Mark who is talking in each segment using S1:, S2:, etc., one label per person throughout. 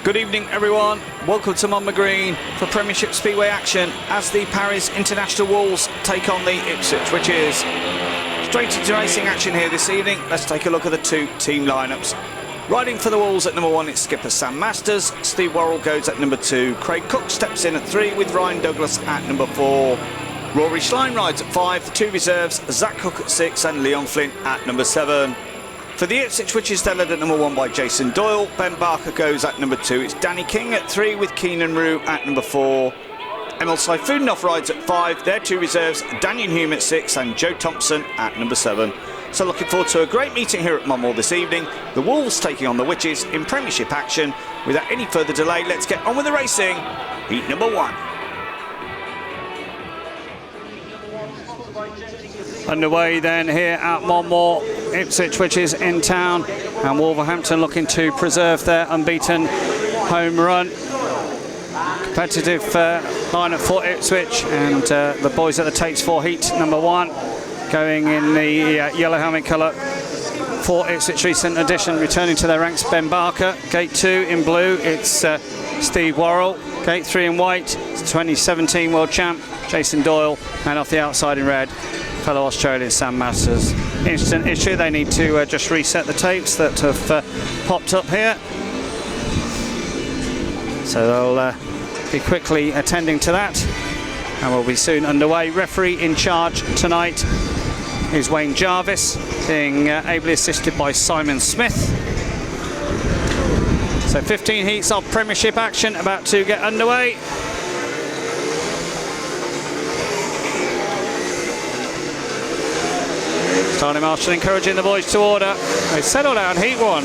S1: Good evening, everyone. Welcome to Monmouth Green for Premiership Speedway action as the Paris International Wolves take on the Ipswich, which is straight into racing action here this evening. Let's take a look at the two team lineups. Riding for the Wolves at number 1, it's skipper Sam Masters. Steve Worrell goes at number 2. Craig Cook steps in at 3 with Ryan Douglas at number 4. Rory Schlein rides at 5. The 2 reserves, Zach Cook at 6 and Leon Flint at number 7. For the Ipswich, which is led at number 1 by Jason Doyle, Ben Barker goes at number 2. It's Danny King at 3 with Keenan Rue at number 4. Emil Saifunov rides at 5. Their 2 reserves, Daniel Hume at 6 and Joe Thompson at number 7. So looking forward to a great meeting here at Monmouth this evening. The Wolves taking on the Witches in Premiership action. Without any further delay, let's get on with the racing. Heat number 1. Underway then here at Monmouth, Ipswich, which is in town, and Wolverhampton looking to preserve their unbeaten home run. Competitive lineup for Ipswich, and the boys at the Tates for heat number 1 going in the yellow helmet colour. For Ipswich recent addition returning to their ranks, Ben Barker. Gate 2 in blue, it's Steve Worrell. Gate 3 in white, it's 2017 world champ Jason Doyle, and off the outside in red, fellow Australian Sam Masters. Instant issue, they need to just reset the tapes that have popped up here. So they'll be quickly attending to that, and we'll be soon underway. Referee in charge tonight is Wayne Jarvis, being ably assisted by Simon Smith. So 15 heats of Premiership action about to get underway. Starting Marshall encouraging the boys to order. They settle down heat 1.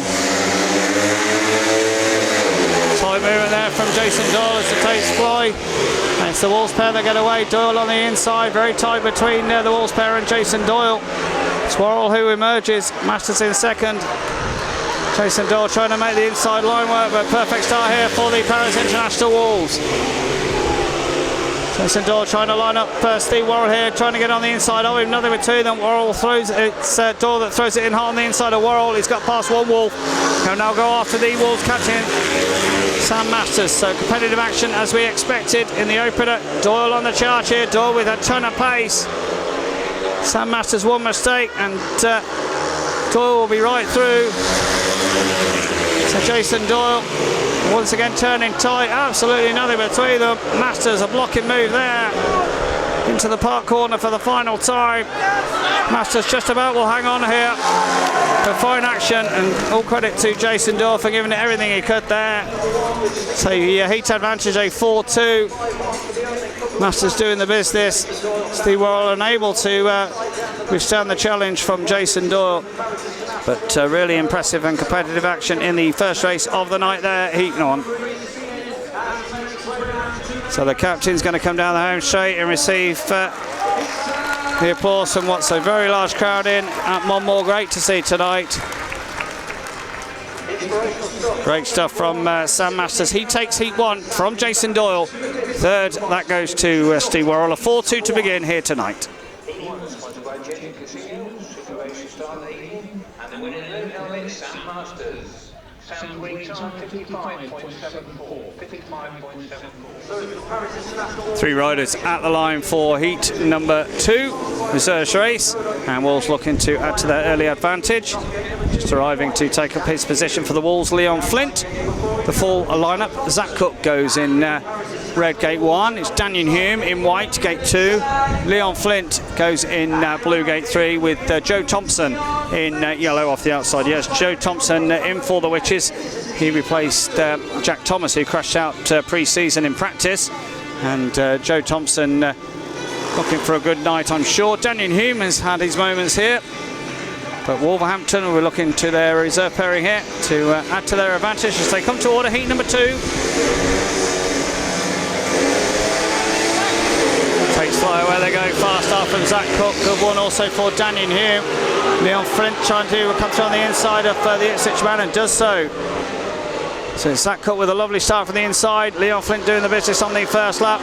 S1: Tight movement there from Jason Doyle as the Tates fly. And it's the Wolves pair that get away. Doyle on the inside, very tight between the Wolves pair and Jason Doyle. It's Worrell who emerges, Masters in second. Jason Doyle trying to make the inside line work, but perfect start here for the Paris International Wolves. Jason Doyle trying to line up Steve Worrell here, trying to get on the inside of him. Nothing between them. Worrell throws it. It's Doyle that throws it in hard on the inside of Worrell. He's got past one Wolf. He'll now go after the Wolves catching Sam Masters. So competitive action as we expected in the opener. Doyle on the charge here. Doyle with a ton of pace. Sam Masters one mistake and Doyle will be right through. So Jason Doyle once again turning tight, absolutely nothing between them. Masters a blocking move there into the park corner for the final time. Masters just about will hang on here for fine action, and all credit to Jason Doyle for giving it everything he could there. So heat advantage a 4-2. Masters doing the business. Steve Worrell unable to withstand the challenge from Jason Doyle. But really impressive and competitive action in the first race of the night there, heat 1. So the captain's going to come down the home straight and receive the applause from what's a very large crowd in at Monmouth. Great to see tonight. Great stuff from Sam Masters. He takes heat 1 from Jason Doyle. Third, that goes to Steve Worrell. A 4-2 to begin here tonight.
S2: And the winner is Sam Masters. Sam's winning time 55.74. 55.74.
S1: 3 riders at the line for heat number 2, reserves race, and Wolves looking to add to their early advantage. Just arriving to take up his position for the Wolves, Leon Flint. The full lineup, Zach Cook goes in red gate 1, it's Daniel Hume in white gate 2, Leon Flint goes in blue gate 3 with Joe Thompson in yellow off the outside. Yes, Joe Thompson in for the Witches. He replaced Jack Thomas, who crashed out pre-season in practice, and Joe Thompson looking for a good night, I'm sure. Daniel Hume has had his moments here, but Wolverhampton will be looking to their reserve pairing here to add to their advantage as they come to order heat number 2. Takes fly away, they go fast off from Zach Cook. Good one also for Daniel Hume. Leon Flint trying to come through on the inside of the Ipswich man and does so. So Zach Cook with a lovely start from the inside. Leon Flint doing the business on the first lap.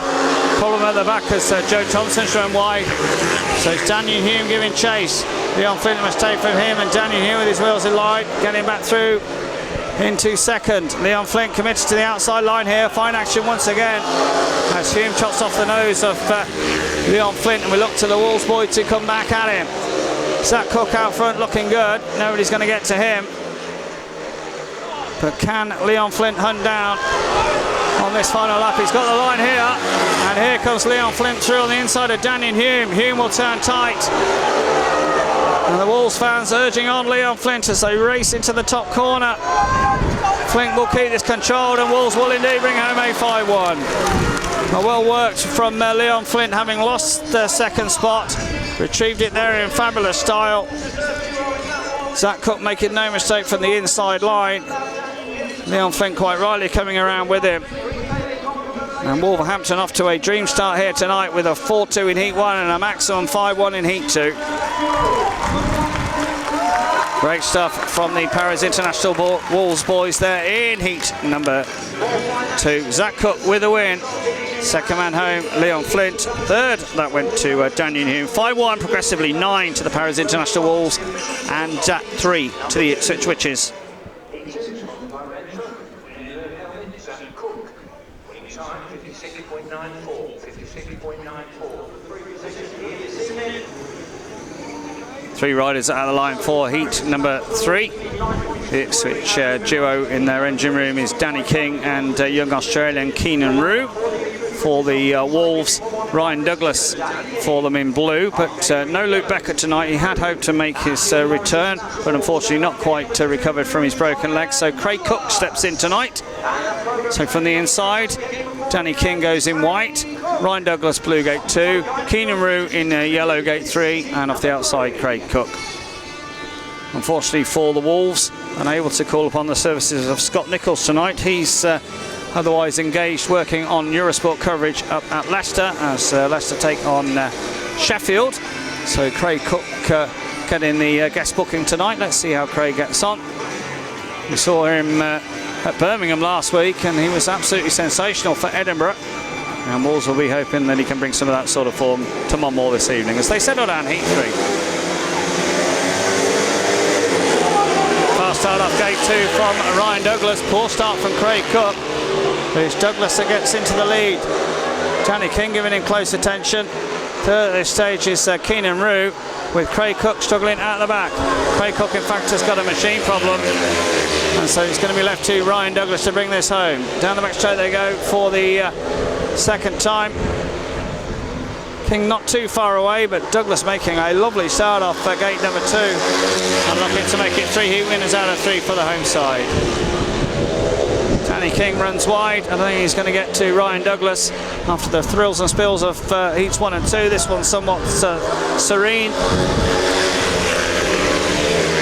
S1: Problem at the back as Joe Thompson's run wide. So it's Daniel Hume giving chase. Leon Flint must take from him, and Daniel Hume with his wheels in line, getting back through. into second. Leon Flint committed to the outside line here. Fine action once again as Hume chops off the nose of Leon Flint, and we look to the Wolves boy to come back at him. Zach Cook out front looking good. Nobody's going to get to him. But can Leon Flint hunt down on this final lap? He's got the line here, and here comes Leon Flint through on the inside of Daniel Hume. Hume will turn tight, and the Wolves fans urging on Leon Flint as they race into the top corner. Flint will keep this controlled, and Wolves will indeed bring home a 5-1. Well worked from Leon Flint, having lost the second spot. Retrieved it there in fabulous style. Zach Cook making no mistake from the inside line. Leon Flint quite rightly coming around with him. And Wolverhampton off to a dream start here tonight with a 4-2 in Heat 1 and a maximum 5-1 in Heat 2. Great stuff from the Paris International Wolves boys there in Heat number 2. Zach Cook with a win. Second man home, Leon Flint. Third, that went to Daniel Hume. 5-1, progressively 9 to the Paris International Wolves and 3 to the Ipswich Witches. Three riders out of the line for Heat number 3. The Ipswich duo in their engine room is Danny King and young Australian Keenan Rue. For the Wolves, Ryan Douglas for them in blue, but no Luke Beckett tonight. He had hoped to make his return, but unfortunately not quite recovered from his broken leg. So Craig Cook steps in tonight. So from the inside, Danny King goes in white, Ryan Douglas blue gate 2, Keenan Rue in yellow gate 3, and off the outside Craig Cook. Unfortunately for the Wolves, unable to call upon the services of Scott Nichols tonight. He's otherwise engaged working on Eurosport coverage up at Leicester as Leicester take on Sheffield. So Craig Cook getting the guest booking tonight. Let's see how Craig gets on. We saw him at Birmingham last week and he was absolutely sensational for Edinburgh. And Wolves will be hoping that he can bring some of that sort of form to Monmore this evening as they settle down Heat 3. Fast start off gate 2 from Ryan Douglas. Poor start from Craig Cook. But it's Douglas that gets into the lead. Danny King giving him close attention. Third at this stage is Keenan Rue, with Craig Cook struggling out the back. Craig Cook, in fact, has got a machine problem, and so it's going to be left to Ryan Douglas to bring this home. Down the back straight they go for the second time. King not too far away, but Douglas making a lovely start off gate number 2, and looking to make it 3 Heat winners out of 3 for the home side. Danny King runs wide. I think he's going to get to Ryan Douglas after the thrills and spills of Heats 1 and 2. This one's somewhat serene.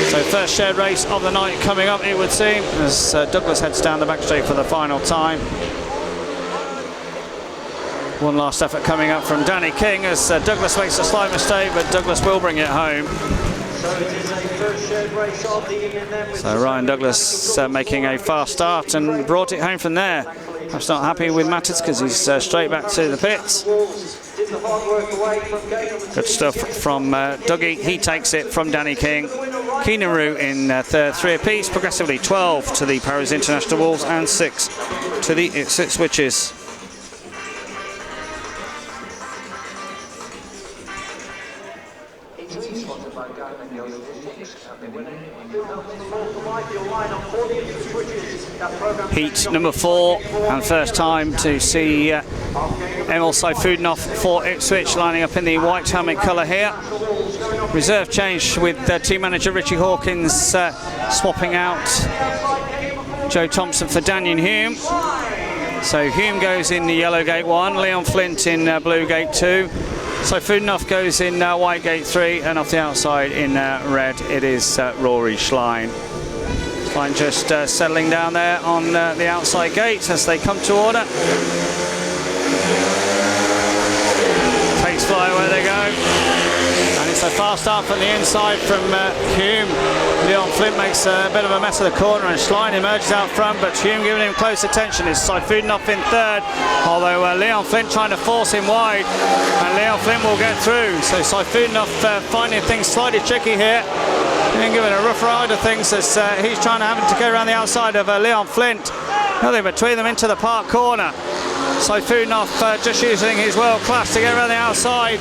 S1: So first shared race of the night coming up, it would seem, as Douglas heads down the back straight for the final time. One last effort coming up from Danny King as Douglas makes a slight mistake, but Douglas will bring it home. So Ryan Douglas making a fast start and brought it home from there. Perhaps not happy with matters because he's straight back to the pits. Good stuff from Dougie. He takes it from Danny King. Keenan Rue in third, 3 apiece. Progressively 12 to the Paris International Wolves and 6 to the Ipswich Witches. Heat number 4, and first time to see Emil Saifudinov for Ipswich lining up in the white helmet colour here. Reserve change with team manager Richie Hawkins swapping out Joe Thompson for Daniel Hume. So Hume goes in the yellow gate 1, Leon Flint in blue gate 2. Saifudinov goes in white gate 3, and off the outside in red it is Rory Schlein. Schlein just settling down there on the outside gate as they come to order. Takes fly where they go. And it's a fast start from the inside from Hume. Leon Flint makes a bit of a mess of the corner and Schlein emerges out front, but Hume giving him close attention. It's Saifudinov in third, although Leon Flint trying to force him wide, and Leon Flint will get through. So Saifudinov finding things slightly tricky here. Being given a rough ride of things as he's trying to have to go around the outside of Leon Flint. Nothing between them into the park corner. Saifudinov just using his world class to get around the outside.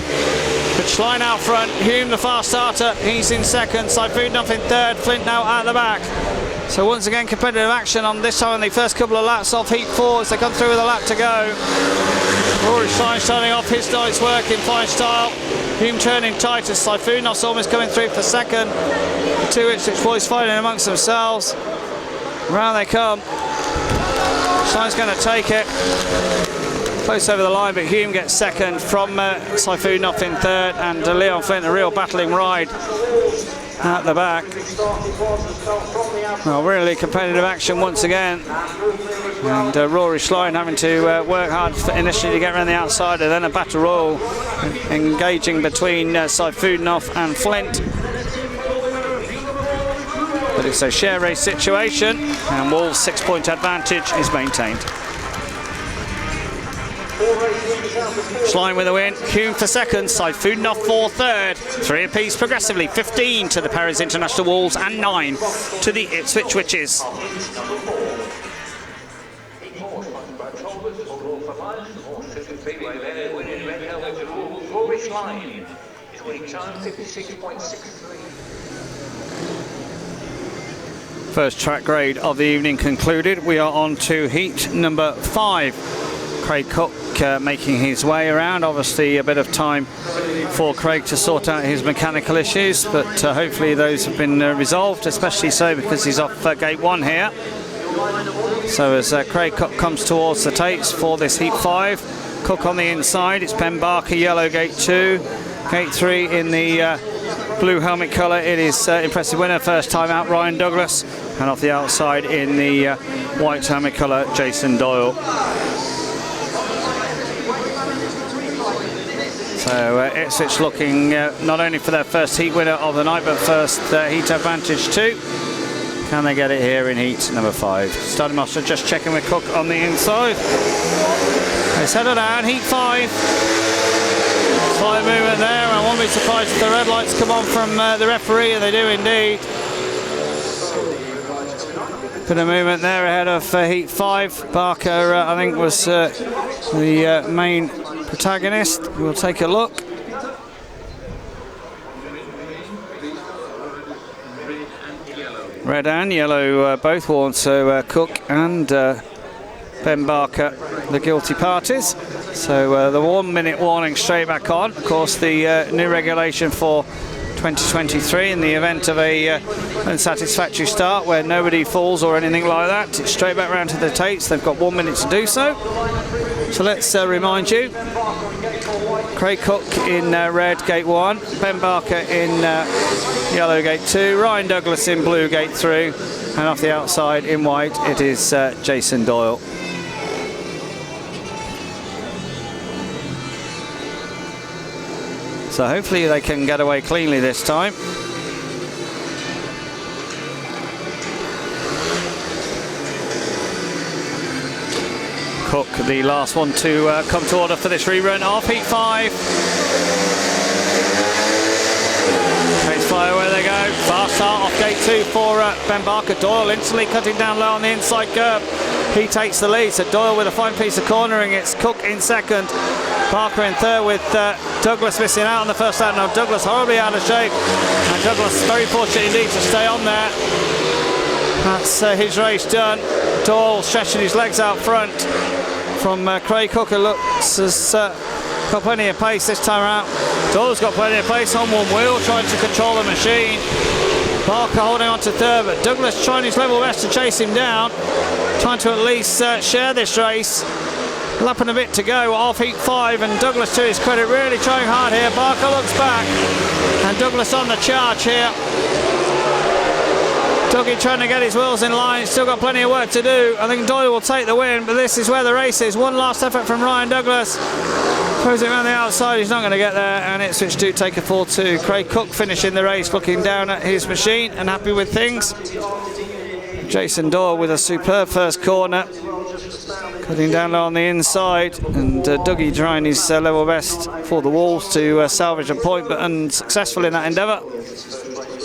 S1: Schlein out front, Hume the fast starter, he's in second, Saifudinov in third, Flint now at the back. So once again competitive action on this time on the first couple of laps of heat 4 as they come through with a lap to go. Rory Schlein starting off his night's work in fine style. Hume turning tight as Saifunov's almost coming through for second. The two Ipswich boys fighting amongst themselves. Round they come. Schlein's going to take it. Close over the line, but Hume gets second from Saifudinov in third, and Leon Flint, a real battling ride at the back. Well, really competitive action once again. And Rory Schlein having to work hard initially to get around the outside, and then a battle royal engaging between Saifudinov and Flint. But it's a share race situation, and Wolves' 6-point advantage is maintained. Schlein with the win, Hume for second, Saifudinov for third. 3 apiece progressively, 15 to the Paris International Wolves and 9 to the Ipswich Witches. First track grade of the evening concluded. We are on to heat number 5. Craig Cook making his way around. Obviously a bit of time for Craig to sort out his mechanical issues, but hopefully those have been resolved, especially so because he's off gate 1 here. So as Craig Cook comes towards the Tates for this heat 5, Cook on the inside, it's Ben Barker, yellow gate 2, gate 3 in the blue helmet colour, it is impressive winner, first time out Ryan Douglas, and off the outside in the white helmet colour, Jason Doyle. So Ipswich looking not only for their first heat winner of the night, but first heat advantage too. Can they get it here in heat number 5? Starting master just checking with Cook on the inside. They settle down, heat 5. Slight movement there, I won't be surprised if the red lights come on from the referee, and they do indeed. Bit of movement there ahead of heat 5. Barker, I think, was the main protagonist. We'll take a look. Red and yellow both worn, so Cook and Ben Barker the guilty parties. So the 1 minute warning straight back on. Of course, the new regulation for 2023 in the event of a unsatisfactory start where nobody falls or anything like that, it's straight back round to the Tates. They've got 1 minute to do so. So let's remind you, Craig Cook in red, gate 1, Ben Barker in yellow, gate 2, Ryan Douglas in blue, gate 3, and off the outside in white it is Jason Doyle. So hopefully they can get away cleanly this time. Cook, the last one to come to order for this rerun of heat 5. Tates fly where they go. Fast start off gate 2 for Ben Barker. Doyle instantly cutting down low on the inside curve. He takes the lead. So Doyle with a fine piece of cornering. It's Cook in second. Barker in third with Douglas missing out on the first lap. Now Douglas horribly out of shape. And Douglas very fortunate indeed to stay on there. That's his race done. Doyle stretching his legs out front from Craig Cook, who looks has got plenty of pace this time around. Doyle's got plenty of pace on one wheel, trying to control the machine. Barker holding on to third, but Douglas trying his level best to chase him down, trying to at least share this race. Lap and a bit to go off heat 5, and Douglas, to his credit, really trying hard here. Barker looks back, and Douglas on the charge here. Dougie trying to get his wheels in line, still got plenty of work to do. I think Doyle will take the win, but this is where the race is. One last effort from Ryan Douglas. Throws it around the outside, he's not going to get there, and Ipswich do take a 4-2. Craig Cook finishing the race, looking down at his machine and happy with things. Jason Doyle with a superb first corner, cutting down low on the inside, and Dougie trying his level best for the Wolves to salvage a point, but unsuccessful in that endeavour.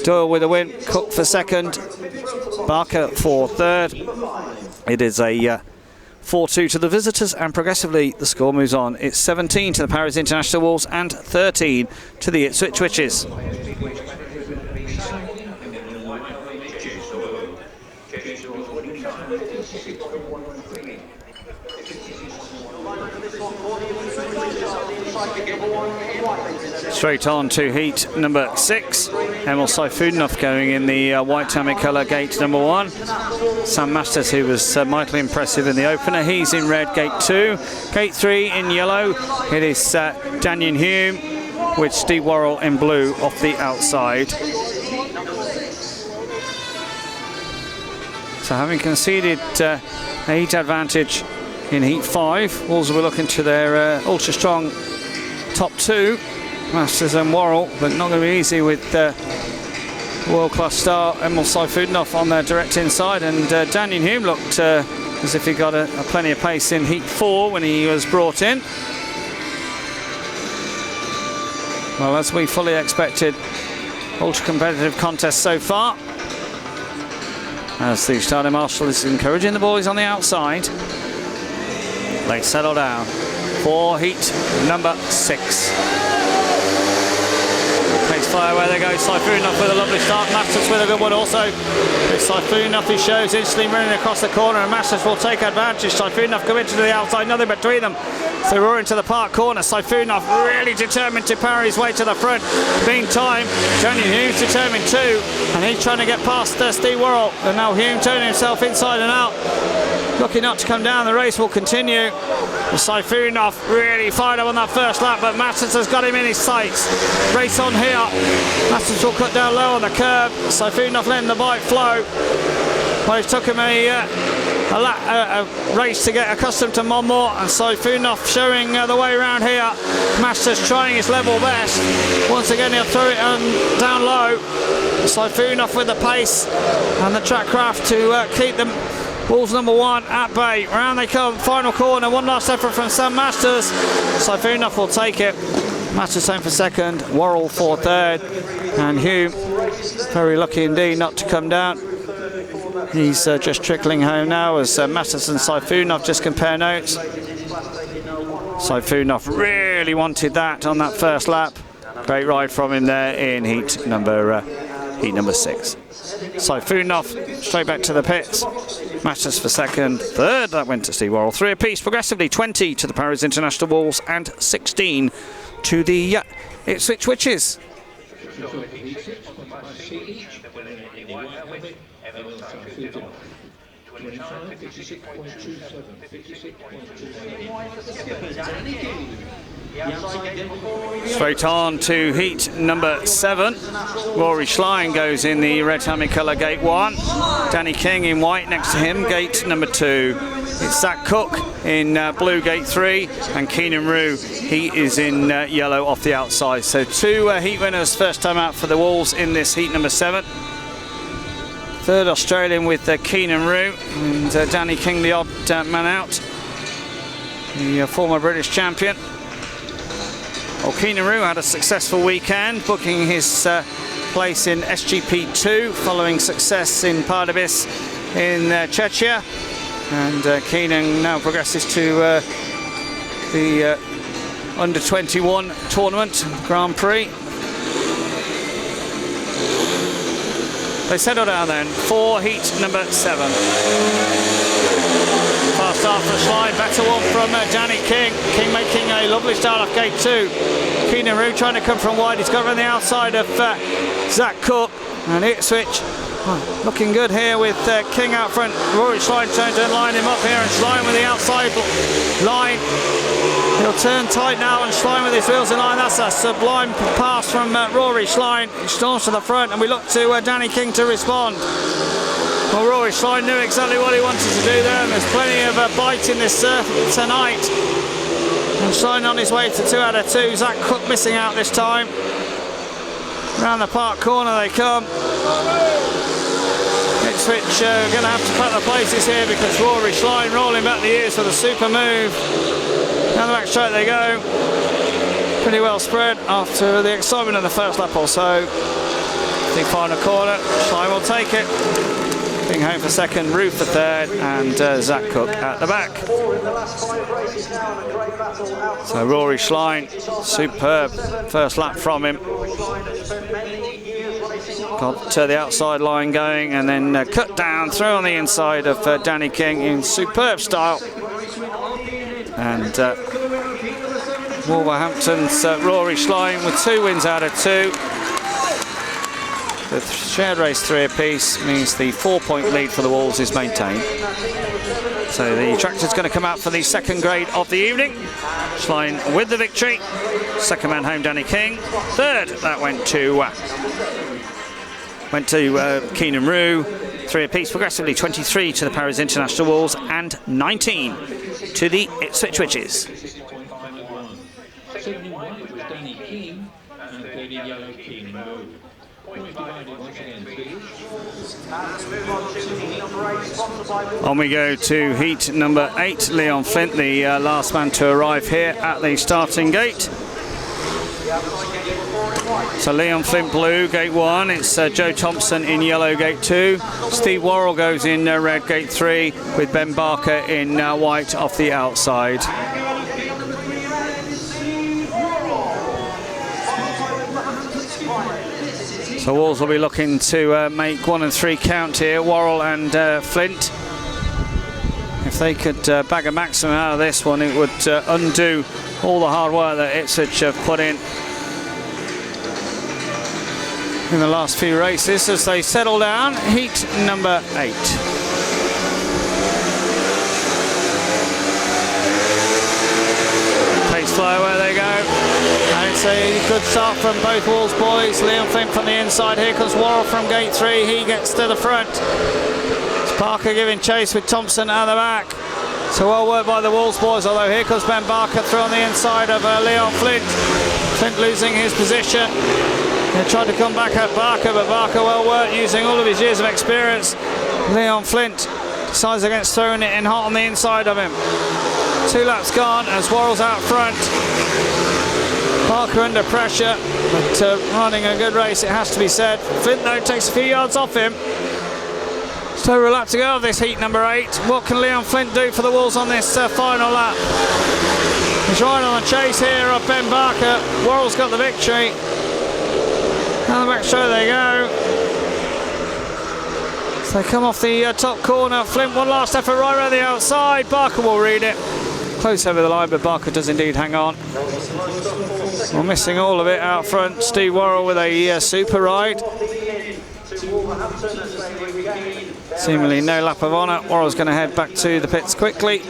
S1: Doyle with a win, Cook for second, Barker for third. It is a 4-2 to the visitors, and progressively the score moves on. It's 17 to the Paris International Wolves and 13 to the Ipswich Witches. Straight on to heat number 6. Emil Sayfudinov going in the white tammy colour, gate number 1. Sam Masters, who was mightily impressive in the opener, he's in red, gate 2. Gate 3 in yellow, it is Daniel Hume with Steve Worrell in blue off the outside. So having conceded a heat advantage in heat 5, Wolves will be looking to their ultra strong top 2, Masters and Worrell, but not going to be easy with world-class star Emil Sayfudinov on their direct inside. And Daniel Hume looked as if he got a plenty of pace in heat 4 when he was brought in. Well, as we fully expected, ultra-competitive contest so far. As the starting marshal is encouraging the boys on the outside. They settle down for heat number 6. Pace fire where they go. Sayfudinov with a lovely start. Masters with a good one also. It's Sayfudinov who shows instantly running across the corner, and Masters will take advantage. Sayfudinov coming to the outside, nothing between them. So roar into the park corner. Sayfudinov really determined to parry his way to the front. Meantime, Daniel Hume's determined too, and he's trying to get past Steve Worrell. And now Hume turning himself inside and out, looking not to come down. The race will continue. Sayfudinov really fired up on that first lap, but Masters has got him in his sights. Race on here. Masters will cut down low on the curb. Sayfudinov letting the bike flow. Well, it took him a race to get accustomed to Monmore, and Sayfudinov showing the way around here. Masters trying his level best. Once again, he'll throw it down low. Sayfudinov with the pace and the track craft to keep them Wolves number 1 at bay. Round they come, final corner. One last effort from Sam Masters. Sayfudinov will take it. Masters home for second, Worrell for third, and Hume very lucky indeed not to come down. He's just trickling home now as Masters and Sayfudinov just compare notes. Sayfudinov really wanted that on that first lap. Great ride from him there in heat number 6. Sayfudinov straight back to the pits. Masters for second, third that went to Steve Worrell. 3 apiece, progressively 20 to the Paris International Wolves and 16 to the Ipswich Witches. Straight on to heat number 7. Rory Schlein goes in the red hammy colour, gate 1. Danny King in white next to him, gate number 2. It's Zach Cook in blue, gate 3, and Keenan Rue, he is in yellow off the outside. So 2 heat winners first time out for the Wolves in this heat number 7. Third Australian with Keenan Rue, and Danny King the odd man out, the former British champion. Well, Keenan Rue had a successful weekend, booking his place in SGP2 following success in Pardubice in Czechia. And Keenan now progresses to the under-21 tournament Grand Prix. They settle down then for heat number 7. Fast start for Schlein, better one from Danny King. King making a lovely start off gate 2. Keenan Rue trying to come from wide. He's got around the outside of Zach Cook, and Ipswich looking good here with King out front. Rory Schlein trying to line him up here, and Schlein with the outside line. He'll turn tight now, and Schlein with his wheels in line. That's a sublime pass from Rory Schlein. He storms to the front, and we look to Danny King to respond. Well, Rory Schlein knew exactly what he wanted to do there, and there's plenty of bite in this tonight. And Schlein on his way to 2 out of 2. Zach Cook missing out this time. Round the park corner they come. Ipswich going to have to cut the places here because Rory Schlein rolling back the ears with a super move. Down the back straight they go. Pretty well spread after the excitement of the first lap or so. the final corner. Schlein will take it. King home for second, Roof for third, and Zach Cook at the back. So Rory Schlein, superb first lap from him. Got the outside line going and then cut down, through on the inside of Danny King in superb style. And Wolverhampton's Rory Schlein with 2 wins out of 2. The shared race 3 apiece means the 4-point lead for the Wolves is maintained. So the tractor's going to come out for the second grade of the evening. Schlein with the victory. Second man home, Danny King. Third, that went to Keenan Rue. 3 apiece, progressively 23 to the Paris International Wolves and 19 to the Ipswich Witches. On we go to heat number 8. Leon Flint, the last man to arrive here at the starting gate. So Leon Flint blue, gate 1. It's Joe Thompson in yellow, gate 2. Steve Worrell goes in red, gate 3, with Ben Barker in white off the outside. So Wolves will be looking to make 1 and 3 count here, Worrell and Flint. If they could bag a maximum out of this one, it would undo all the hard work that Ipswich have put in the last few races as they settle down. Heat number 8. Pace flow, where they go. And it's a good start from both Wolves boys. Leon Flint from the inside. Here comes Worrell from gate 3. He gets to the front. It's Parker giving chase with Thompson at the back. So well worked by the Wolves boys, although here comes Ben Barker through on the inside of Leon Flint. Flint losing his position. They tried to come back at Barker, but Barker well worked using all of his years of experience. Leon Flint decides against throwing it in hot on the inside of him. 2 laps gone as Worrell's out front. Barker under pressure, but running a good race, it has to be said. Flint though takes a few yards off him. So we're a lap to go of this heat number 8. What can Leon Flint do for the Wolves on this final lap? He's right on the chase here of Ben Barker. Worrell's got the victory. Down the back straight they go. So they come off the top corner. Flint, one last effort right around the outside. Barker will read it. Close over the line, but Barker does indeed hang on. We're missing all of it out front. Steve Worrell with a super ride. Seemingly no lap of honour. Worrell's going to head back to the pits quickly.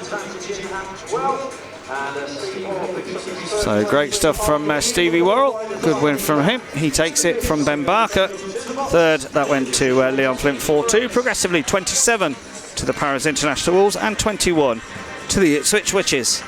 S1: So great stuff from Stevie Worrell. Good win from him. He takes it from Ben Barker. Third, that went to Leon Flint 4-2. Progressively 27 to the Paris International Wolves and 21 to the Ipswich Witches.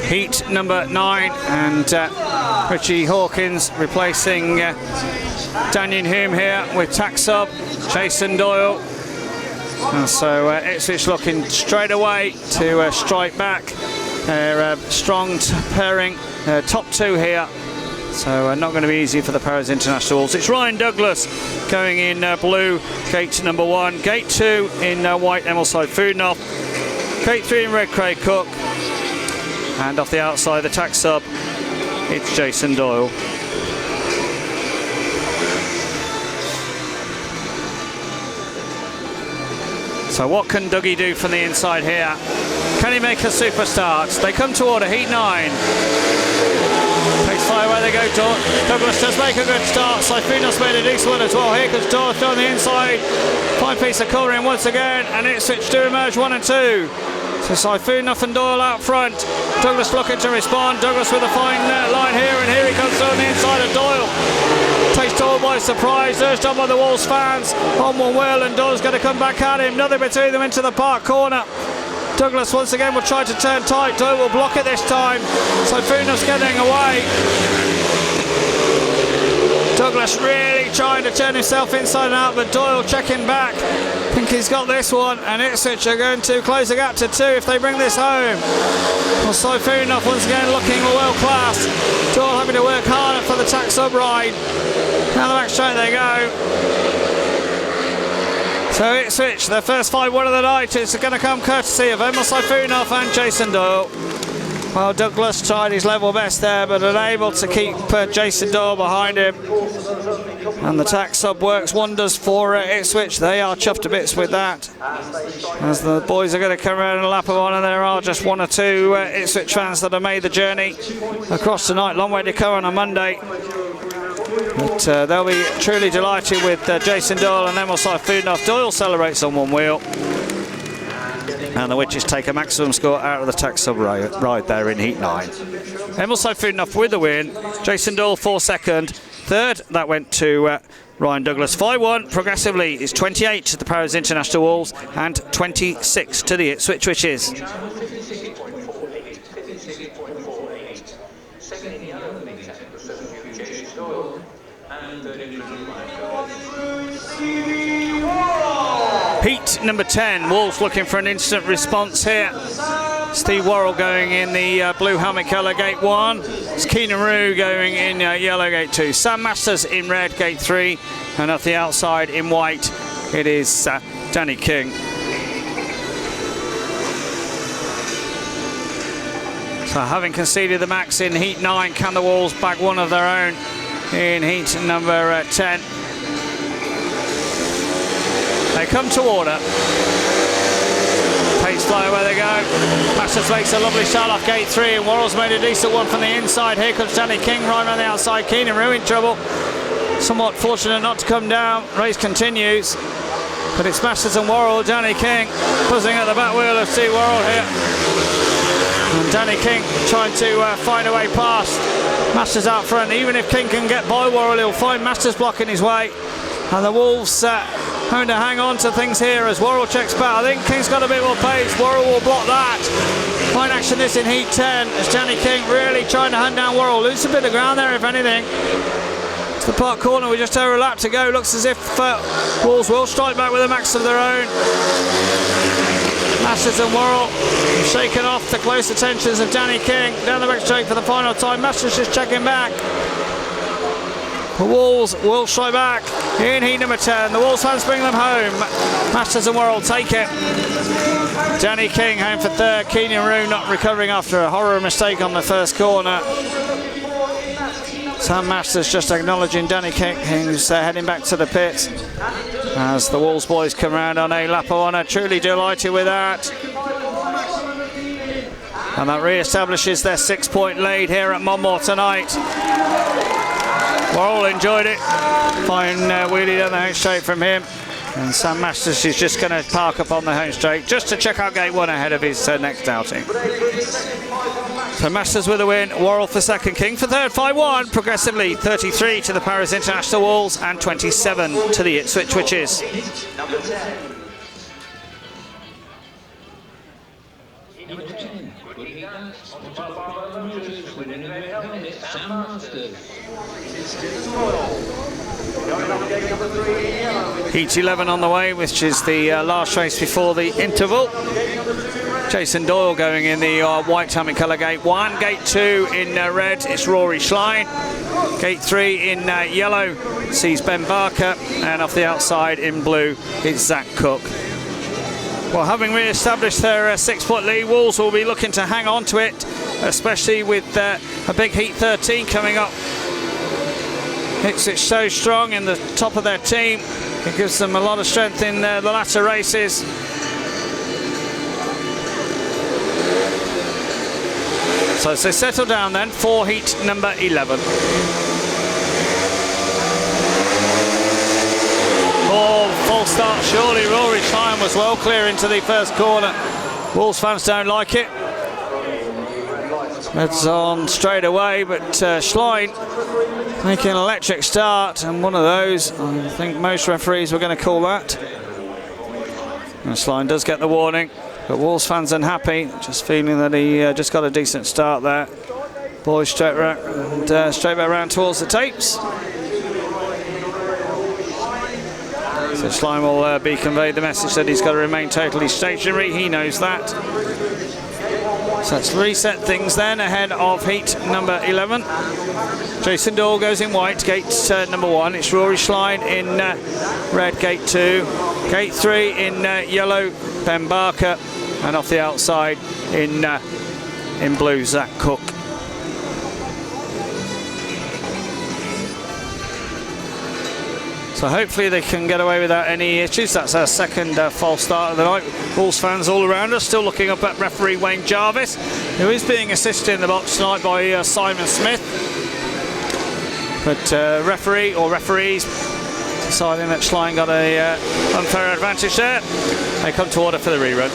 S1: Heat number 9 and Richie Hawkins replacing Daniel Hume here with tack sub Jason Doyle. And so Ipswich looking straight away to strike back. They're strong pairing, top 2 here. So not going to be easy for the Paris International Wolves. It's Ryan Douglas going in blue, gate number 1. Gate 2 in white, Emil Saifudinov. Gate 3 in red, Craig Cook. And off the outside, the tack sub, it's Jason Doyle. So what can Dougie do from the inside here? Can he make a super start? They come to order, heat 9. Pace fly where they go. Douglas does make a good start. Saifudinov made a decent one as well. Here comes Doyle on the inside. Fine piece of coloring once again, and Ipswich do emerge 1 and 2. So Saifudinov and Doyle out front. Douglas looking to respond. Douglas with a fine line here, and here he comes on the inside of Doyle. Takes Doyle by surprise. Urged on by the Wolves fans. On one wheel, and Doyle's going to come back at him. Nothing between them into the park corner. Douglas once again will try to turn tight. Doyle will block it this time. Saifudinov's getting away. Douglas really trying to turn himself inside and out, but Doyle checking back. I think he's got this one, and Ipswich are going to close the gap to 2 if they bring this home. Well, Saifunov once again looking world class. Doyle having to work harder for the tack sub ride. Down the back straight they go. So Ipswich, their first 5-1 of the night, is going to come courtesy of Emil Saifunov and Jason Doyle. Well, Douglas tried his level best there, but unable to keep Jason Doyle behind him. And the tack sub works wonders for Ipswich. They are chuffed to bits with that. As the boys are going to come around and lap on, and there are just 1 or 2 Ipswich fans that have made the journey across tonight. Long way to go on a Monday. But they'll be truly delighted with Jason Doyle and Emil Saifunov. Doyle celebrates on one wheel. And the Witches take a maximum score out of the tack sub ride there in Heat 9. Emil Saifunov with the win. Jason Doyle for second. Third, that went to Ryan Douglas. 5-1 progressively is 28 to the Paris International Wolves and 26 to the Ipswich Witches. Heat number 10, Wolves looking for an instant response here. Steve Worrell going in the blue helmet colour, gate 1. It's Keenan Rue going in yellow, gate 2. Sam Masters in red, gate 3. And at the outside in white, it is Danny King. So having conceded the max in Heat 9, can the Wolves bag one of their own in Heat number 10? They come to order. Pace fly where they go. Masters makes a lovely shot off gate 3, and Worrell's made a decent one from the inside. Here comes Danny King right on the outside. Keenan Rue in trouble. Somewhat fortunate not to come down. Race continues. But it's Masters and Worrell. Danny King buzzing at the back wheel of Steve Worrell here. And Danny King trying to find a way past Masters out front. Even if King can get by Worrell, he'll find Masters blocking his way. And the Wolves having to hang on to things here as Worrell checks back. I think King's got a bit more pace. Worrell will block that. Fine action this in Heat 10 as Danny King really trying to hunt down Worrell. Lose a bit of ground there, if anything. It's the park corner with just over a lap to go. Looks as if Wolves will strike back with a max of their own. Masters and Worrell shaking off the close attentions of Danny King. Down the back straight for the final time. Masters just checking back. The Wolves will strike back in Heat number 10. The Wolves fans bring them home. Masters and Worrell take it. Danny King home for third. Keenan Rue not recovering after a horror mistake on the first corner. Sam Masters just acknowledging Danny King, who's heading back to the pits. As the Wolves boys come around on a lap of honour. Truly delighted with that. And that re-establishes their 6-point lead here at Monmore tonight. Worrell enjoyed it. Fine wheelie down the home straight from him. And Sam Masters is just going to park up on the home straight just to check out gate 1 ahead of his next outing. So Masters with a win, Worrell for second, King for third, 5-1. Progressively 33 to the Paris International Wolves and 27 to the Ipswich Witches. Heat 11 on the way, which is the last race before the interval. Jason Doyle going in the white helmet colour, gate 1. Gate 2 in red, it's Rory Schlein. Gate 3 in yellow sees Ben Barker. And off the outside in blue, it's Zach Cook. Well, having re-established their 6-point lead, Wolves will be looking to hang on to it, especially with a big Heat 13 coming up. Ipswich so strong in the top of their team. It gives them a lot of strength in the latter races. So as they settle down then for Heat number 11. Oh, false start surely. Rory Schlein was well clear into the first corner. Wolves fans don't like it. It's on straight away, but Schlein making an electric start, and one of those, I think most referees were going to call that. And Schlein does get the warning, but Wolves fans unhappy, just feeling that he just got a decent start there. Boys straight back round towards the tapes. So Schlein will be conveyed the message that he's got to remain totally stationary. He knows that. So let's reset things then ahead of heat number 11. Jason Doyle goes in white, gate number 1. It's Rory Schlein in red, gate 2. Gate 3 in yellow, Ben Barker. And off the outside in blue, Zach Cook. So hopefully they can get away without any issues. That's our second false start of the night. Wolves fans all around us still looking up at referee Wayne Jarvis, who is being assisted in the box tonight by Simon Smith. But referee or referees deciding that Schlein got a unfair advantage there. They come to order for the rerun.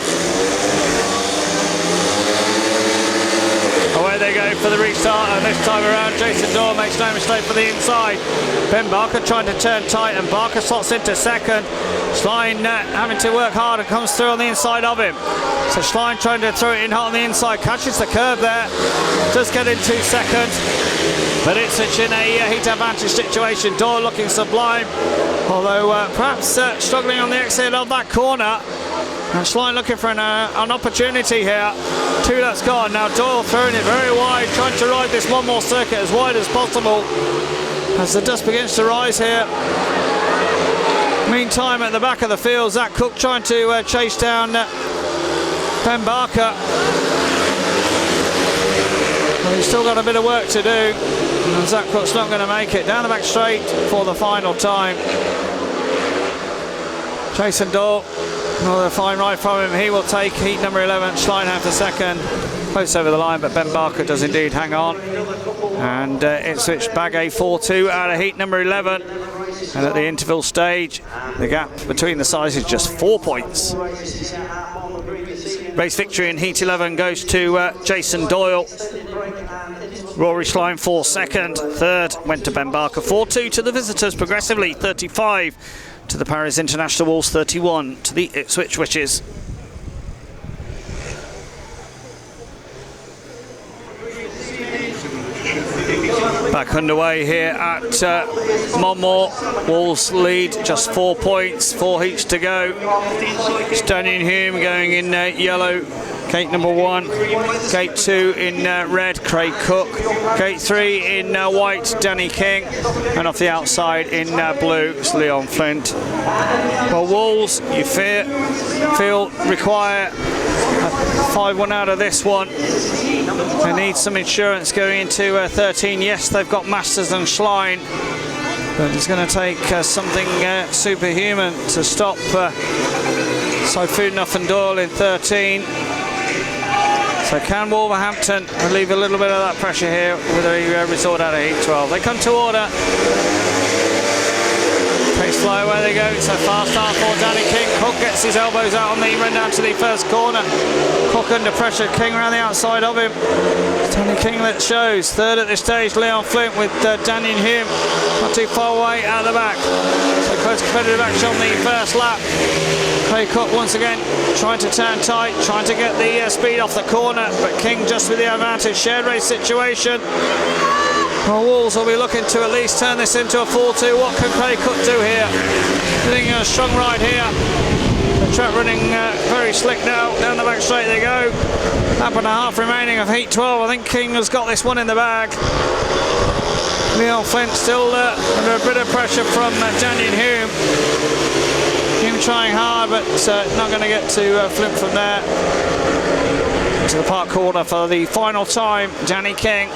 S1: Away they go for the restart, and this time around Jason Doyle makes no mistake for the inside. Ben Barker trying to turn tight, and Barker slots into second. Schlein having to work hard and comes through on the inside of him. So Schlein trying to throw it in hot on the inside, catches the curb there, does get in 2 seconds. But it's in a heat advantage situation. Doyle looking sublime, although perhaps struggling on the exit of that corner. And Schlein looking for an opportunity here. 2 laps gone. Now Doyle throwing it very wide, trying to ride this one more circuit as wide as possible as the dust begins to rise here. Meantime, at the back of the field, Zach Cook trying to chase down Ben Barker. Well, he's still got a bit of work to do, and Zach Cook's not going to make it. Down the back straight for the final time. Jason Doyle, another fine ride from him. He will take heat number 11. Schlein after second. Close over the line, but Ben Barker does indeed hang on. And Ipswich bag a 4-2 out of heat number 11. And at the interval stage, the gap between the sides is just 4 points. Race victory in heat 11 goes to Jason Doyle. Rory Schlein for second. Third went to Ben Barker. 4-2 to the visitors progressively. 35 to the Paris International Wolves. 31 to the Ipswich Witches. Back underway here at Monmore. Wolves lead just 4 points, 4 heats to go. Stanion Hume going in yellow, gate number 1. Gate 2 in red, Craig Cook. Gate 3 in white, Danny King. And off the outside in blue, it's Leon Flint. Well, Wolves, you feel require 5-1 out of this one. They need some insurance going into 13. Yes, they've got Masters and Schlein, but it's going to take something superhuman to stop Saifunoff and Doyle in 13. So can Wolverhampton relieve a little bit of that pressure here with a resort out of heat 12? They come to order. Pace fly away they go. It's a fast start for Danny King. Cook gets his elbows out on the run down to the first corner. Cook under pressure. King around the outside of him. Danny King that shows. Third at this stage, Leon Flint with Danny Hume. Not too far away out of the back. So close competitive action on the first lap. Craig Cook once again trying to turn tight, trying to get the speed off the corner, but King just with the advantage. Shared race situation. Well, Wolves will be looking to at least turn this into a 4-2. What can Craig Cook do here? Getting a strong ride here. The track running very slick now. Down the back straight they go. Lap and a half remaining of heat 12. I think King has got this one in the bag. Leon Flint still under a bit of pressure from Daniel Hume. Hume trying hard, but not going to get to Flint from there. To the park corner for the final time. Danny King.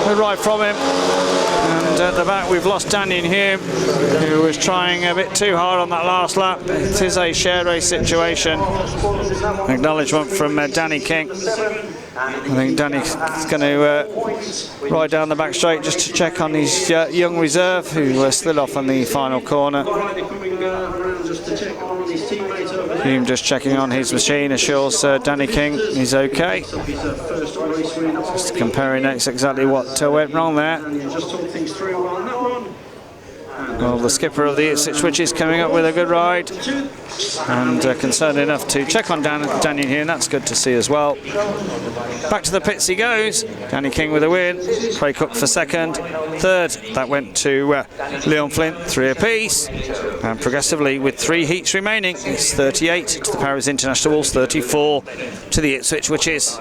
S1: Good ride from him. And at the back we've lost Daniel Hume, who was trying a bit too hard on that last lap. It is a shared race situation. Acknowledgement from Danny King. I think Danny's going to ride down the back straight just to check on his young reserve, who slid off on the final corner. Hume just checking on his machine, assures Danny King he's okay. Just comparing notes exactly what went wrong there. Well, the skipper of the Ipswich Witches coming up with a good ride, and concerned enough to check on Daniel here, and that's good to see as well. Back to the pits he goes. Danny King with a win. Craig Cook for second. Third, that went to Leon Flint, 3 apiece. And progressively, with 3 heats remaining, it's 38 to the Paris International Wolves, 34 to the Ipswich Witches.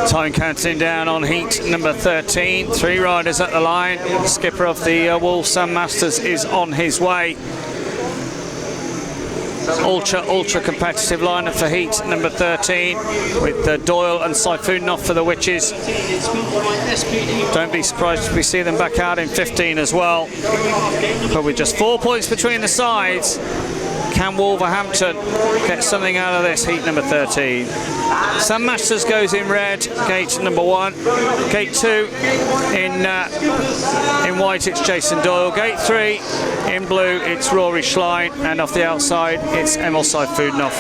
S1: Time counting down on heat number 13. 3 riders at the line. The skipper of the Wolves, Sam Masters, is on his way. Ultra competitive lineup for heat number 13, with Doyle and Saifunov for the Witches. Don't be surprised if we see them back out in 15 as well. But with just 4 points between the sides, can Wolverhampton get something out of this heat number 13? Sam Masters goes in red, gate number 1. Gate 2 in white, it's Jason Doyle. Gate 3 in blue, it's Rory Schlein, and off the outside, it's Emil Saifunov.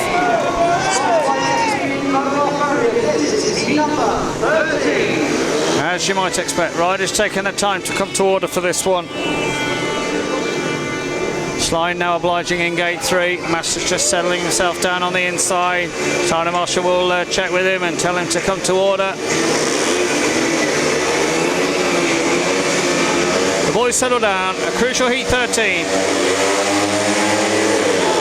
S1: As you might expect, riders taking their time to come to order for this one. Schlein now obliging in gate 3. Masters just settling himself down on the inside. Tyler Marshall will check with him and tell him to come to order. The boys settle down. A crucial heat 13.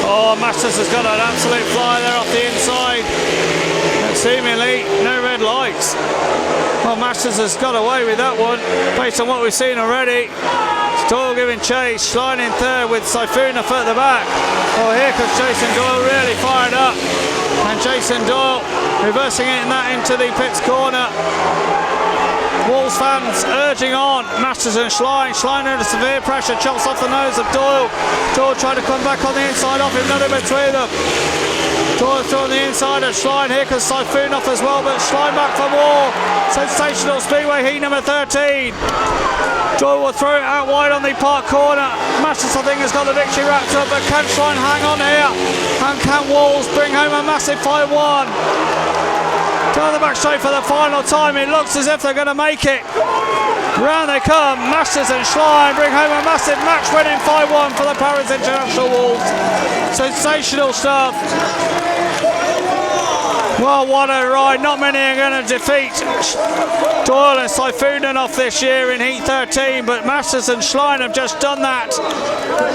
S1: Oh, Masters has got an absolute fly there off the inside. And seemingly no red lights. Well, Masters has got away with that one based on what we've seen already. Doyle giving chase, Schlein in third with Saifunov at the back. Oh, here comes Jason Doyle, really fired up. And Jason Doyle reversing it into the pits corner. Wolves fans urging on Masters and Schlein. Schlein under severe pressure, chops off the nose of Doyle. Doyle trying to come back on the inside off him, none in between them. Doyle through on the inside of Schlein. Here comes Saifunov as well, but Schlein back for more. Sensational speedway heat number 13. Doyle will throw it out wide on the park corner. Masters, I think, has got the victory wrapped up, but can Schlein hang on here? And can Wolves bring home a massive 5-1? Down the back straight for the final time. It looks as if they're going to make it. Round they come. Masters and Schlein bring home a massive match-winning 5-1 for the Paris International Wolves. Sensational stuff. Well, what a ride. Not many are going to defeat Doyle and Saifunov this year in Heat 13, but Masters and Schlein have just done that.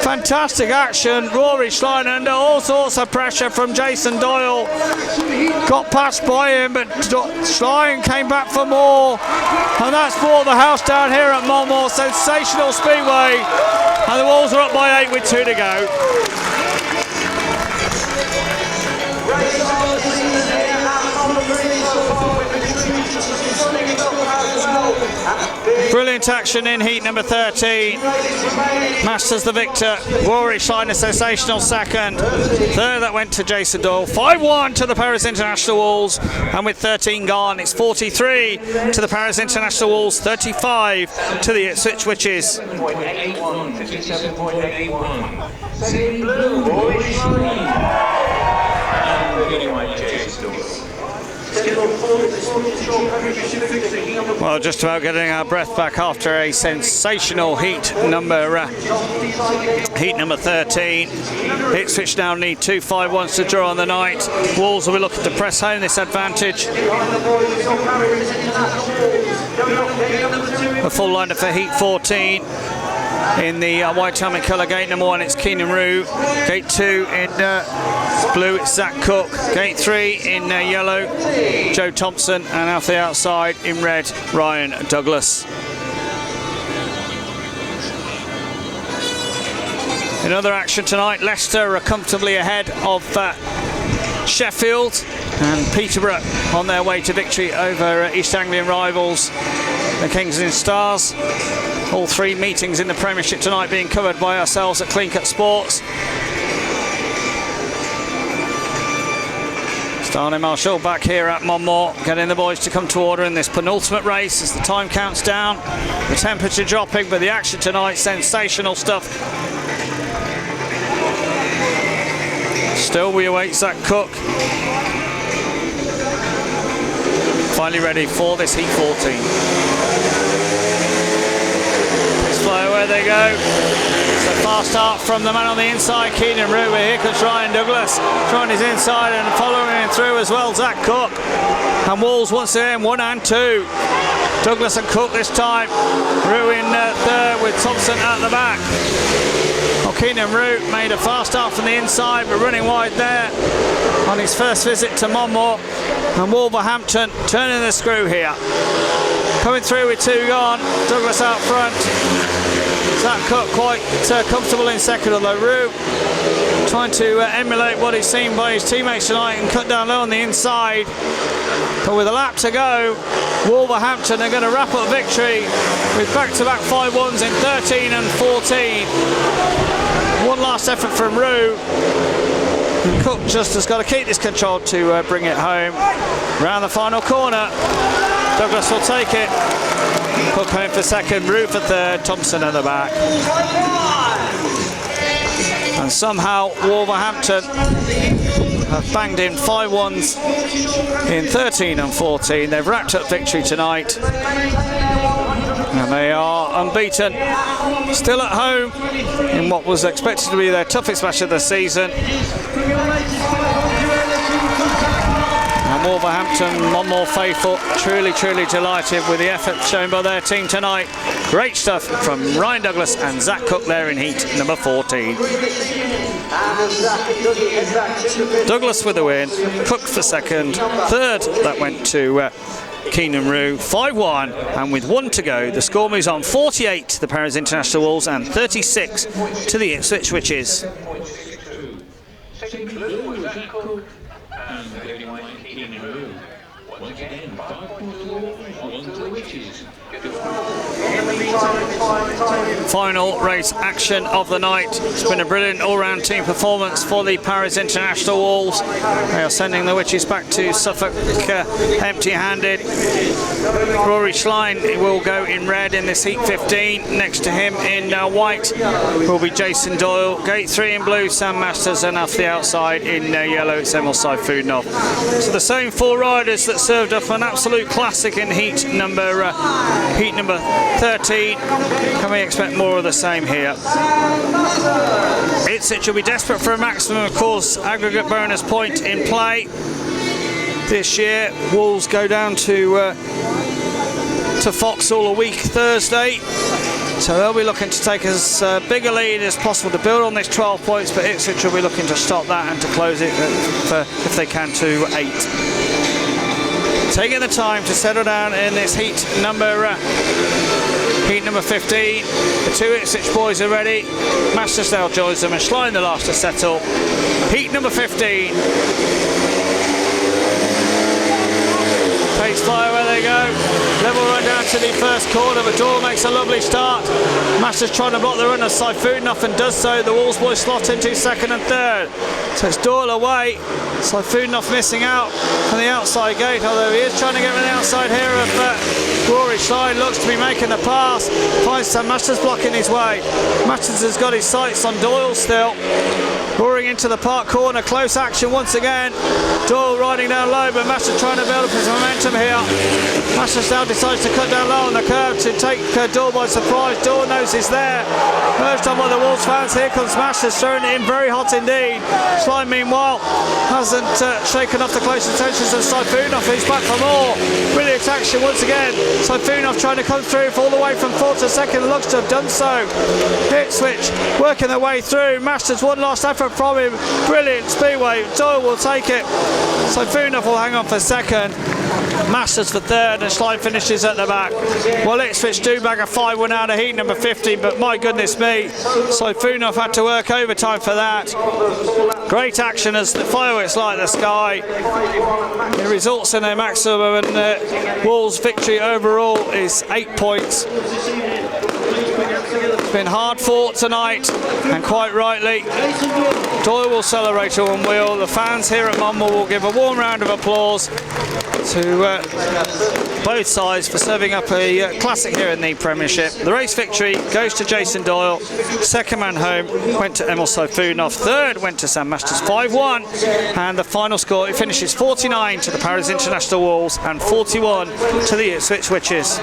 S1: Fantastic action. Rory Schlein under all sorts of pressure from Jason Doyle. Got passed by him, but Schlein came back for more. And that's brought the house down here at Monmore. Sensational speedway. And the Wolves are up by 8 with 2 to go. Brilliant action in heat number 13. Masters the victor. Rory Schlein a sensational second. Third, that went to Jason Doyle. 5-1 to the Paris International Wolves. And with 13 gone, it's 43 to the Paris International Wolves, 35 to the Ipswich Witches.
S2: 57.81. Second blue, Rory Schlein. And getting white, Jason Doyle.
S1: Well, just about getting our breath back after a sensational heat number 13. Ipswich now need 2 5-1s to draw on the night. Wolves will be looking to press home this advantage. A full lineup for heat 14. In the white helmet colour, gate number 1, it's Keenan Rue. Gate 2 in blue, it's Zach Cook. Gate 3 in yellow, Joe Thompson. And off the outside in red, Ryan Douglas. In other action tonight, Leicester are comfortably ahead of Sheffield, and Peterborough on their way to victory over East Anglian rivals, the Kings and Stars. All 3 meetings in the Premiership tonight being covered by ourselves at Clean Cut Sports. Starling Marshall back here at Monmore, getting the boys to come to order in this penultimate race as the time counts down. The temperature dropping, but the action tonight, sensational stuff. Still we await Zach Cook. finally ready for this heat 14. Let's fly where they go. So fast start from the man on the inside, Keenan Root. Here comes Ryan Douglas, trying his inside and following him through as well, Zach Cook. And Wolves once again, 1 and 2. Douglas and Cook this time. Root in third with Thompson at the back. Well, Keenan Root made a fast start from the inside, but running wide there on his first visit to Monmouth. And Wolverhampton turning the screw here. Coming through with 2 gone. Douglas out front. Zach Cook quite comfortable in second, although Root trying to emulate what he's seen by his teammates tonight and cut down low on the inside. But with a lap to go, Wolverhampton are going to wrap up victory with back-to-back 5-1s in 13 and 14. One last effort from Root. And Cook just has got to keep this control to bring it home. Round the final corner, Douglas will take it. Cook home for second, Root for third, Thompson at the back. And somehow Wolverhampton have banged in 5-1s in 13 and 14. They've wrapped up victory tonight. And they are unbeaten. Still at home in what was expected to be their toughest match of the season. And Wolverhampton, one more faithful, truly delighted with the effort shown by their team tonight. Great stuff from Ryan Douglas and Zach Cook there in heat number 14. Douglas with the win, Cook for second, third that went to Keenan Root, 5-1, and with 1 to go, the score moves on 48 to the Paris International Wolves and 36 to the Ipswich Witches. Final race action of the night. It's been a brilliant all-round team performance for the Paris International Wolves. They are sending the Witches back to Suffolk empty-handed. Rory Schlein will go in red in this heat 15. Next to him in white will be Jason Doyle. Gate 3 in blue, Sam Masters, and off the outside in yellow, it's Emil Saifudinov. So the same 4 riders that served up an absolute classic in heat number 13. Can we expect more of the same here? Ipswich will be desperate for a maximum, of course, aggregate bonus point in play this year. Wolves go down to Vauxhall a week Thursday, so they'll be looking to take as big a lead as possible to build on this 12 points, but Ipswich will be looking to stop that and to close it if they can to 8. Taking the time to settle down in this heat number 15. The 2 Ipswich boys are ready. Mastersdale joins them and Schlein the last to settle. Heat number 15. Pace fire where they go. Level run down to the first corner, but Doyle makes a lovely start. Masters trying to block the run of Saifudinov and does so. The Wolves boys slot into second and third. So it's Doyle away. Saifudinov missing out from the outside gate, although he is trying to get from the outside here of Rory Schlein. Looks to be making the pass. Finds some Masters blocking his way. Masters has got his sights on Doyle still. Roaring into the park corner, close action once again. Doyle riding down low, but Masters trying to build up his momentum here. Masters now decides to cut down low on the curve to take Doyle by surprise. Doyle knows he's there. Urged on by the Wolves fans. Here comes Masters, throwing it in very hot indeed. Schlein meanwhile hasn't shaken off the close intentions of Saifudinov. He's back for more. Brilliant action once again. Saifudinov trying to come through all the way from 4th to 2nd. Looks to have done so. Ipswich working their way through. Masters one last effort from him. Brilliant speedway. Doyle will take it. Saifudinov will hang on for 2nd. Masters for 3rd, and Schlein finishes at the back. Well, Ipswich do bag a 5-1 out of heat number 15, but my goodness me, Saifudinov had to work overtime for that. Great action as the fireworks light the sky. It results in a maximum, and Wolves' victory overall is 8 points. It's been hard fought tonight, and quite rightly. Doyle will celebrate on wheel. The fans here at Monmouth will give a warm round of applause to both sides for serving up a classic here in the Premiership. The race victory goes to Jason Doyle. Second man home went to Emil Sofunov. Third went to Sam Masters 5-1. And the final score, it finishes 49 to the Paris International Wolves and 41 to the Ipswich Witches.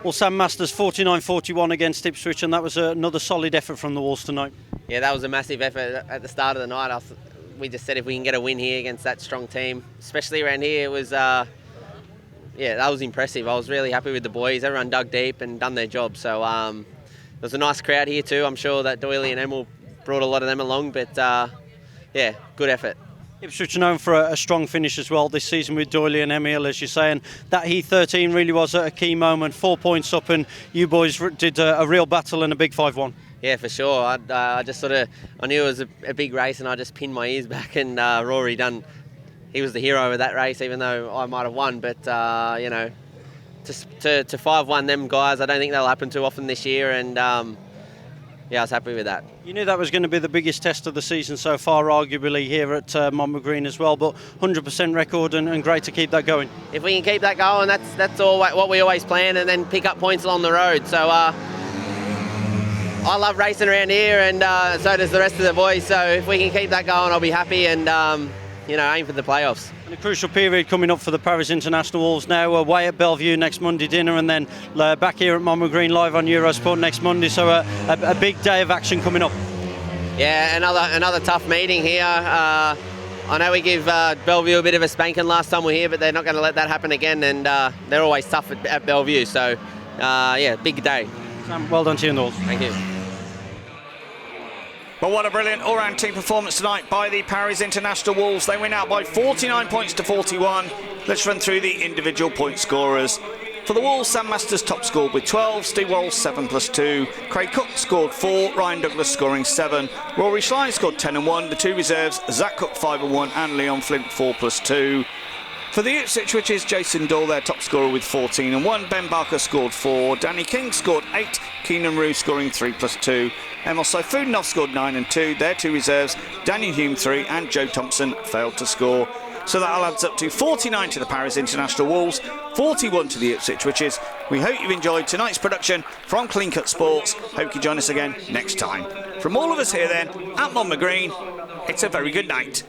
S3: Well, Sam Masters 49-41 against Ipswich, and that was another solid effort from the Wolves tonight.
S4: Yeah, that was a massive effort at the start of the night. We just said if we can get a win here against that strong team, especially around here, it was, yeah, that was impressive. I was really happy with the boys. Everyone dug deep and done their job. So there was a nice crowd here too. I'm sure that Doyley and Emil brought a lot of them along, but yeah, good effort.
S3: Ipswich are known for a strong finish as well this season with Doyley and Emil, as you say, and that Heath 13 really was a key moment. 4 points up, and you boys did a real battle and a big 5-1.
S4: Yeah, for sure. I just sort of, I knew it was a big race, and I just pinned my ears back, and Rory Dunn, he was the hero of that race, even though I might have won. But you know, to 5-1 them guys, I don't think that'll happen too often this year, and yeah, I was happy with that.
S3: You knew that was going to be the biggest test of the season so far, arguably here at Monmouth Green as well, but 100% record and great to keep that going.
S4: If we can keep that going, that's all what we always plan, and then pick up points along the road. So I love racing around here, and so does the rest of the boys. So if we can keep that going, I'll be happy, and you know, aim for the playoffs.
S3: And a crucial period coming up for the Paris International Wolves now, away at Bellevue next Monday dinner, and then back here at Monmouth Green live on Eurosport next Monday. So a big day of action coming up.
S4: Yeah, another tough meeting here. I know we give Bellevue a bit of a spanking last time we were here, but they're not going to let that happen again, and they're always tough at Bellevue. So yeah, big day.
S3: Sam, well done to you and the Wolves.
S4: Thank you.
S1: But what a brilliant all-round team performance tonight by the Paris International Wolves. They win out by 49 points to 41. Let's run through the individual point scorers. For the Wolves, Sam Masters top scored with 12, Steve Worrell 7+2, Craig Cook scored 4, Ryan Douglas scoring 7, Rory Schlein scored 10 and 1, the two reserves, Zach Cook 5 and 1 and Leon Flint 4+2. For the Ipswich Witches, Jason Doyle, their top scorer with 14 and 1. Ben Barker scored 4. Danny King scored 8. Keenan Rue scoring 3+2. Emil Sofunov scored 9 and 2. Their two reserves, Daniel Hume 3 and Joe Thompson failed to score. So that all adds up to 49 to the Paris International Wolves, 41 to the Ipswich Witches. We hope you've enjoyed tonight's production from Clean Cut Sports. Hope you join us again next time. From all of us here then, at Monmouth Green, it's a very good night.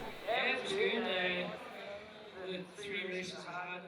S5: The 3 races I had.